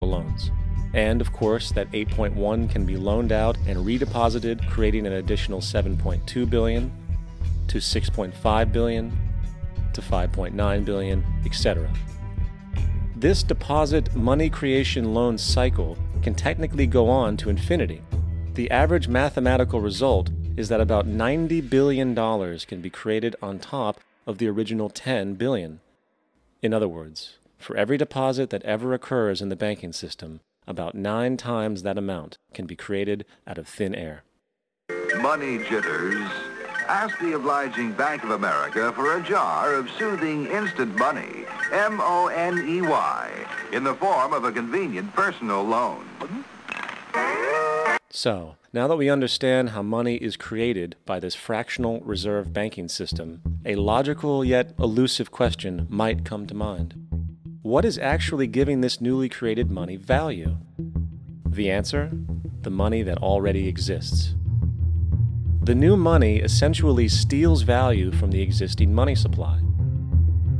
loans. And of course, that 8.1 can be loaned out and redeposited, creating an additional 7.2 billion to 6.5 billion to 5.9 billion, etc. This deposit money creation loan cycle can technically go on to infinity. The average mathematical result is that about $90 billion can be created on top of the original 10 billion. In other words, for every deposit that ever occurs in the banking system, about 9 times that amount can be created out of thin air. Money jitters? Ask the obliging Bank of America for a jar of soothing instant money, M-O-N-E-Y, in the form of a convenient personal loan. So, now that we understand how money is created by this fractional reserve banking system, a logical yet elusive question might come to mind. What is actually giving this newly created money value? The answer? The money that already exists. The new money essentially steals value from the existing money supply.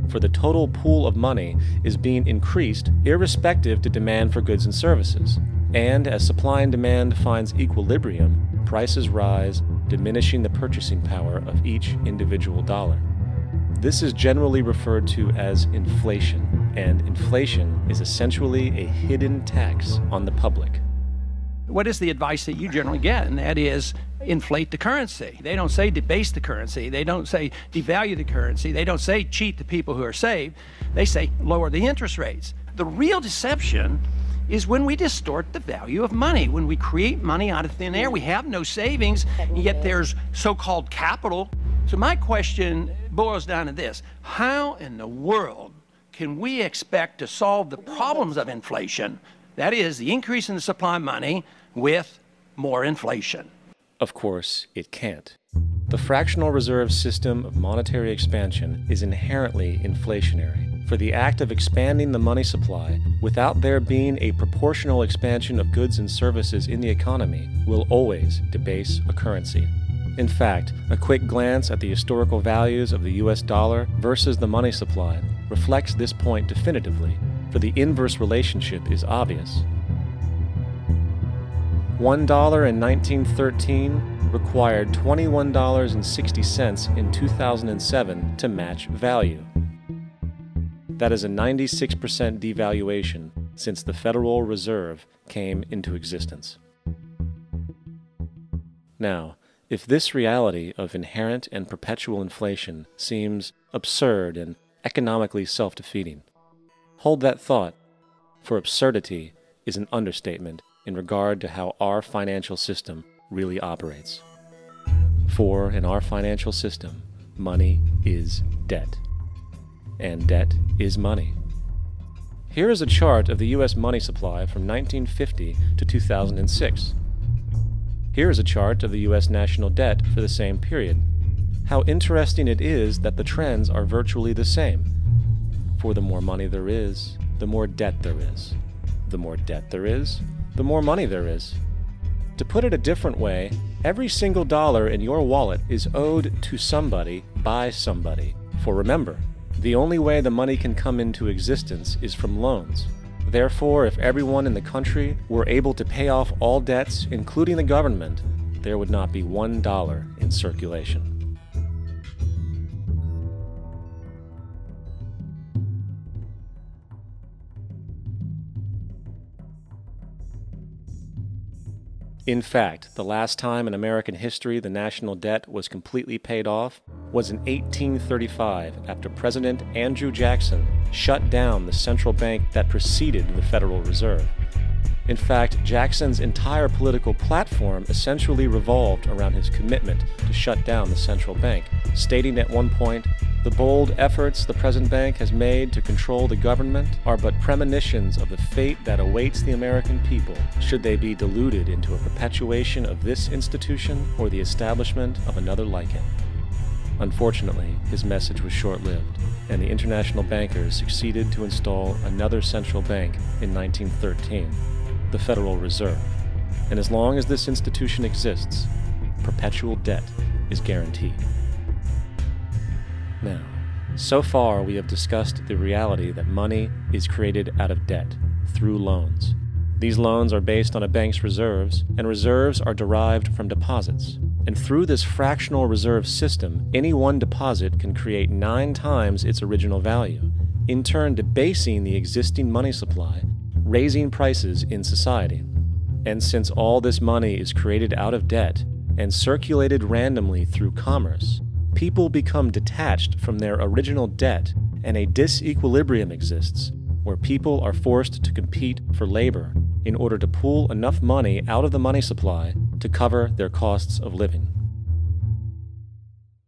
For the total pool of money is being increased irrespective to demand for goods and services. And as supply and demand finds equilibrium, prices rise, diminishing the purchasing power of each individual dollar. This is generally referred to as inflation, and inflation is essentially a hidden tax on the public. What is the advice that you generally get? And that is inflate the currency. They don't say debase the currency. They don't say devalue the currency. They don't say cheat the people who are saved. They say lower the interest rates. The real deception is when we distort the value of money. When we create money out of thin air, we have no savings, and yet there's so-called capital. So my question boils down to this: how in the world can we expect to solve the problems of inflation, that is, the increase in the supply of money, with more inflation? Of course, it can't. The fractional reserve system of monetary expansion is inherently inflationary. For the act of expanding the money supply, without there being a proportional expansion of goods and services in the economy, will always debase a currency. In fact, a quick glance at the historical values of the US dollar versus the money supply reflects this point definitively, for the inverse relationship is obvious. $1 in 1913 required $21.60 in 2007 to match value. That is a 96% devaluation since the Federal Reserve came into existence. Now, if this reality of inherent and perpetual inflation seems absurd and economically self-defeating, hold that thought, for absurdity is an understatement in regard to how our financial system really operates. For in our financial system, money is debt, and debt is money. Here is a chart of the U.S. money supply from 1950 to 2006. Here is a chart of the U.S. national debt for the same period. How interesting it is that the trends are virtually the same. For the more money there is, the more debt there is. The more debt there is, the more money there is. To put it a different way, every single dollar in your wallet is owed to somebody by somebody. For remember, the only way the money can come into existence is from loans. Therefore, if everyone in the country were able to pay off all debts, including the government, there would not be $1 in circulation. In fact, the last time in American history the national debt was completely paid off was in 1835 after President Andrew Jackson shut down the central bank that preceded the Federal Reserve. In fact, Jackson's entire political platform essentially revolved around his commitment to shut down the central bank, stating at one point, "The bold efforts the present bank has made to control the government are but premonitions of the fate that awaits the American people should they be deluded into a perpetuation of this institution or the establishment of another like it." Unfortunately, his message was short-lived, and the international bankers succeeded to install another central bank in 1913, the Federal Reserve. And as long as this institution exists, perpetual debt is guaranteed. Now, so far we have discussed the reality that money is created out of debt, through loans. These loans are based on a bank's reserves, and reserves are derived from deposits. And through this fractional reserve system, any one deposit can create 9 times its original value, in turn debasing the existing money supply, raising prices in society. And since all this money is created out of debt and circulated randomly through commerce, people become detached from their original debt, and a disequilibrium exists, where people are forced to compete for labor in order to pool enough money out of the money supply to cover their costs of living.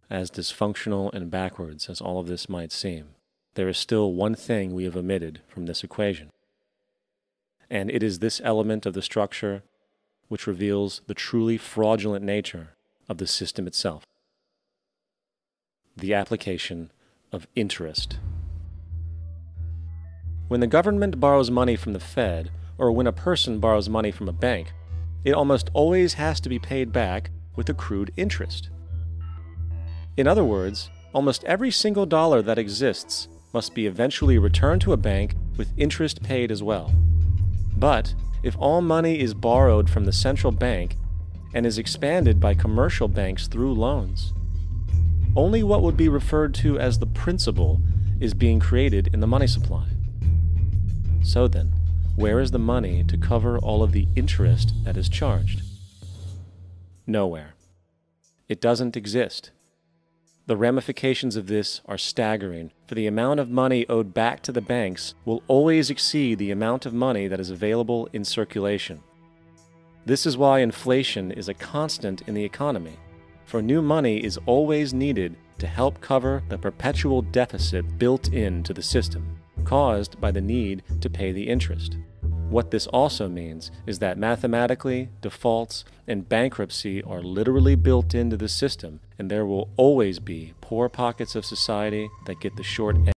As dysfunctional and backwards as all of this might seem, there is still one thing we have omitted from this equation. And it is this element of the structure which reveals the truly fraudulent nature of the system itself: the application of interest. When the government borrows money from the Fed, or when a person borrows money from a bank, it almost always has to be paid back with accrued interest. In other words, almost every single dollar that exists must be eventually returned to a bank with interest paid as well. But if all money is borrowed from the central bank and is expanded by commercial banks through loans, only what would be referred to as the principal is being created in the money supply. So then, where is the money to cover all of the interest that is charged? Nowhere. It doesn't exist. The ramifications of this are staggering, for the amount of money owed back to the banks will always exceed the amount of money that is available in circulation. This is why inflation is a constant in the economy, for new money is always needed to help cover the perpetual deficit built into the system, caused by the need to pay the interest. What this also means is that mathematically, defaults and bankruptcy are literally built into the system, and there will always be poor pockets of society that get the short end.